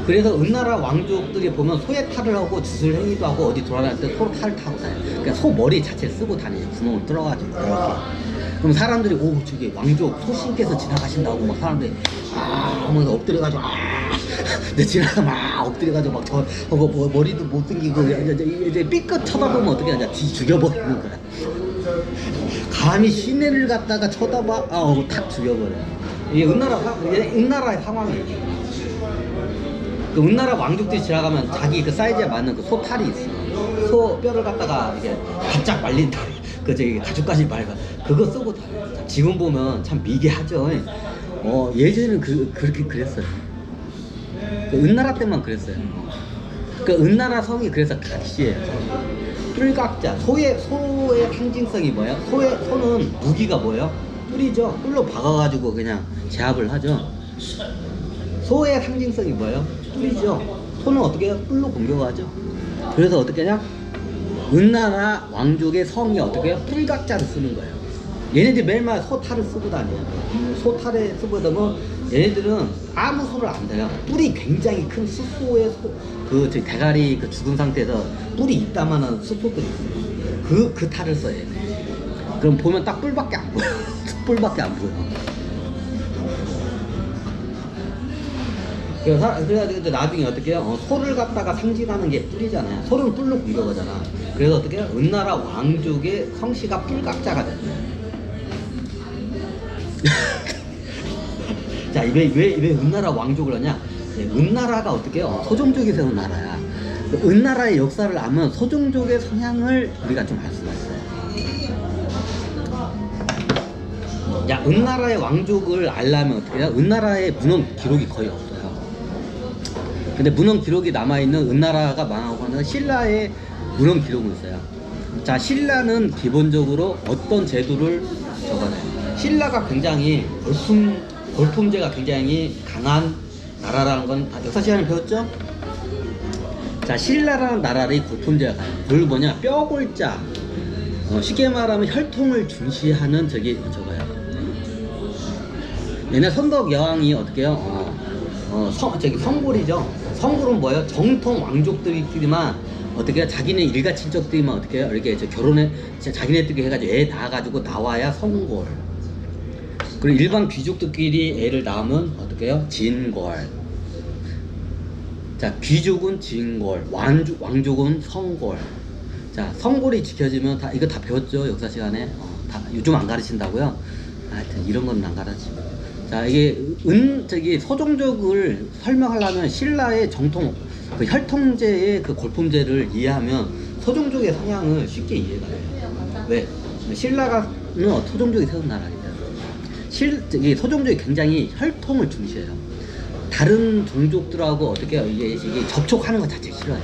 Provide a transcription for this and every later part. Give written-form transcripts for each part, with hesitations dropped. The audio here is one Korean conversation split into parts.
그래서 은나라 왕족들이 보면 소의 탈을 하고 주술 행위도 하고 어디 돌아다닐 때 소 탈을 타고 다녀요. 그러니까 소 머리 자체를 쓰고 다니죠. 구멍을 뚫어가지고 이렇게. 그럼 사람들이 오 저기 왕족 소신께서 지나가신다고 막 사람들이 아 하면서 엎드려가지고 아 근데 지나가면 막 엎드려가지고 막 저 머리도 못 숨기고 이제 삐끗 쳐다보면 어떻게 하냐 뒤 죽여버리는 거야. 감히 시내를 갖다가 쳐다봐 탁 죽여버려. 이게 은나라의 상황이에요. 그 은나라 왕족들이 지나가면 자기 그 사이즈에 맞는 그 소탈이 있어. 소 뼈를 갖다가 이게 바짝 말린 탈, 그 저기 가죽까지 말가 그거 쓰고 다녀. 지금 보면 참 미개하죠. 예전에는 그렇게 그랬어요. 그 은나라 때만 그랬어요. 그 은나라 성이 그래서 각시예요. 뿔각자. 소의 상징성이 뭐예요? 소는 무기가 뭐예요? 뿔이죠. 뿔로 박아가지고 그냥 제압을 하죠. 소의 상징성이 뭐예요? 뿔이죠. 소는 어떻게 해요? 뿔로 공격하죠. 그래서 어떻게 하냐? 은나라 왕족의 성이 어떻게 해요? 뿔각자를 쓰는 거예요. 얘네들이 매일마다 소탈을 쓰고 다녀요. 소탈에 쓰고 다니면 얘네들은 아무 소를 안 돼요. 뿔이 굉장히 큰 수소의 그 대가리 그 죽은 상태에서 뿔이 있다마는 수소들이 있어요. 그 탈을 써요. 얘네. 그럼 보면 딱 뿔밖에 안 보여. 뿔밖에 안 보여. 그래가지고 나중에 어떻게 해요? 소를 갖다가 상징하는 게 뿔이잖아요. 소는 뿔로 공격하잖아. 그래서 어떻게 해요? 은나라 왕족의 성씨가 뿔각자가 됐어요. 자, 왜 은나라 왕족을 하냐? 은나라가 어떻게 해요? 소종족이 세운 나라야. 은나라의 역사를 알면 소종족의 성향을 우리가 좀 알 수가 있어요. 야, 은나라의 왕족을 알려면 어떻게 해요? 은나라의 문헌 기록이 거의 없어요. 근데 문헌 기록이 남아있는 은나라가 망하고 하는 신라의 문헌 기록은 있어요. 자, 신라는 기본적으로 어떤 제도를 적어내요. 신라가 굉장히 골품제가 굉장히 강한 나라라는 건 역사 시간에 배웠죠? 자, 신라라는 나라의 골품제가 강해요. 그걸 뭐냐? 뼈골자. 쉽게 말하면 혈통을 중시하는 저거예요. 옛날 선덕 여왕이 어떻게 해요? 성골이죠. 성골은 뭐예요? 정통 왕족들끼리만 어떻게 해요? 자기네 일가 친척들이만 어떻게 해요? 이렇게 결혼해 자기네들끼리 해가지고 애 낳아가지고 나와야 성골. 그리고 일반 귀족들끼리 애를 낳으면 어떻게 해요? 진골. 자, 귀족은 진골, 왕족은 성골. 자, 성골이 지켜지면 이거 다 배웠죠? 역사 시간에. 요즘 안 가르친다고요? 하여튼 이런 건 안 가르치고. 자, 이게 소종족을 설명하려면 신라의 정통 그 혈통제의 그 골품제를 이해하면 소종족의 성향을 쉽게 이해가 돼요. 왜? 신라는 소종족이 세운 나라이기 때문에 소종족이 굉장히 혈통을 중시해요. 다른 종족들하고 어떻게 해요? 이게 접촉하는 것 자체 싫어요.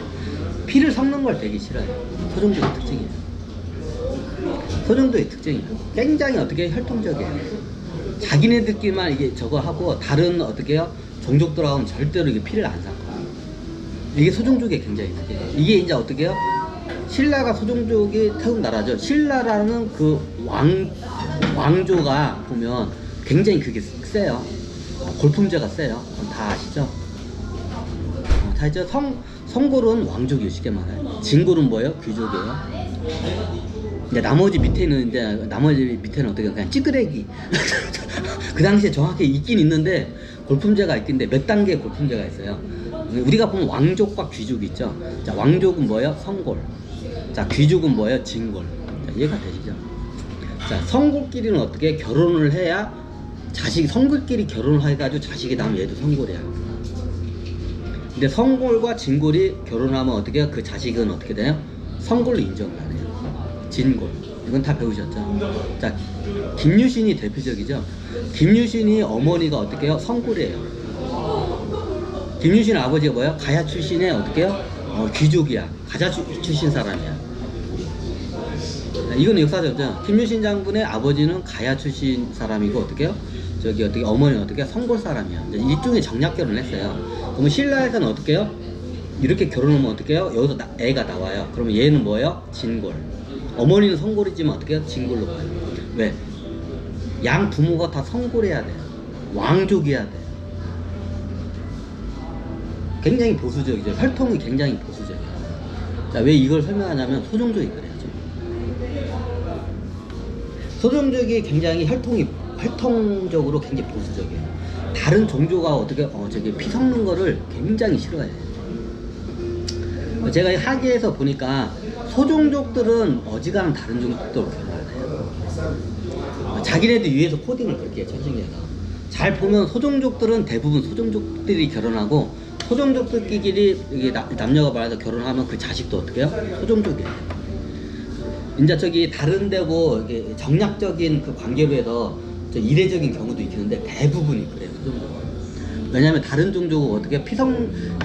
피를 섞는 걸 되게 싫어요. 소종족의 특징이에요. 소종족의 특징이에요. 굉장히 어떻게 해요? 혈통적이에요. 자기네들끼리만 이게 저거 하고 다른 어떻게 해요? 종족들하고는 절대로 이게 피를 안 섞어요. 이게 소종족의 굉장히 특징이에요. 이게 이제 어떻게 해요? 신라가 소종족이 태운 나라죠. 신라라는 그 왕조가 보면 굉장히 그게 세요. 골품제가 세요. 다 아시죠? 다 있죠? 성골은 왕족이에요. 쉽게 말해요. 진골은 뭐예요? 귀족이에요. 근데 나머지 밑에는 어떻게 그냥 찌끄레기. 그 당시에 정확히 있긴 있는데 골품제가 있긴데 몇 단계의 골품제가 있어요. 우리가 보면 왕족과 귀족이 있죠. 자, 왕족은 뭐예요? 성골. 자, 귀족은 뭐예요? 진골. 자, 이해가 되시죠? 자, 성골끼리는 어떻게 결혼을 해야 성골끼리 결혼을 해가지고 자식이 나면 얘도 성골이야. 근데 성골과 진골이 결혼하면 어떻게 해요? 그 자식은 어떻게 돼요? 성골로 인정을 안 해요. 진골. 이건 다 배우셨죠? 자, 김유신이 대표적이죠? 김유신이 어머니가 어떻게 해요? 성골이에요. 김유신 아버지가 뭐야? 가야 출신의 어떻게 해요? 귀족이야. 가야 출신 사람이야. 이건 역사적이죠? 김유신 장군의 아버지는 가야 출신 사람이고 어떻게 해요? 어머니는 어떻게 해요? 성골 사람이야. 일종의 정략 결혼을 했어요. 그러면 신라에서는 어떻게 해요? 이렇게 결혼하면 어떻게 해요? 여기서 애가 나와요. 그러면 얘는 뭐예요? 진골. 어머니는 성골이지만 어떻게 해요? 진골로 가요. 왜? 양 부모가 다 성골해야 돼요. 왕족이어야 돼요. 굉장히 보수적이죠. 혈통이 굉장히 보수적이에요. 자, 왜 이걸 설명하냐면 소종족이 그래요. 소종족이 굉장히 혈통적으로 굉장히 보수적이에요. 다른 종족과 어떻게 저기 피 섞는 거를 굉장히 싫어해요. 제가 학예에서 보니까 소종족들은 어지간한 다른 종족들로 결혼하네요. 자기네들 위해서 코딩을 그렇게 해요. 천신계에서. 잘 보면 소종족들은 대부분 소종족들이 결혼하고 소종족들끼리 남녀가 말해서 결혼하면 그 자식도 어떻게 해요? 소종족이에요. 이제 저기 다른데 뭐 이게 정략적인 그 관계로 해서 이례적인 경우도 있는데 대부분이 그래요. 소종족. 왜냐하면 다른 종족은 어떻게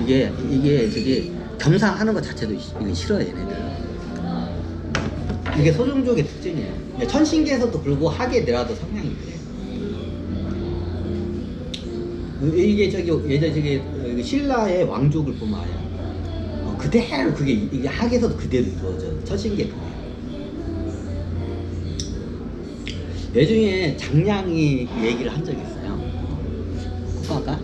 이게 저기 겸상하는 것 자체도 이게 싫어요, 얘네들. 이게 소종족의 특징이에요. 천신계에서도 그러고 학에 내려와도 성향이 그래요. 이게 저기 예전 저기 신라의 왕족을 보면 알아요. 그대로 그게 이게 학에서도 그대로 이루어져요. 천신계 그래요. 예중에 장량이 얘기를 한 적이 있어요. 국가가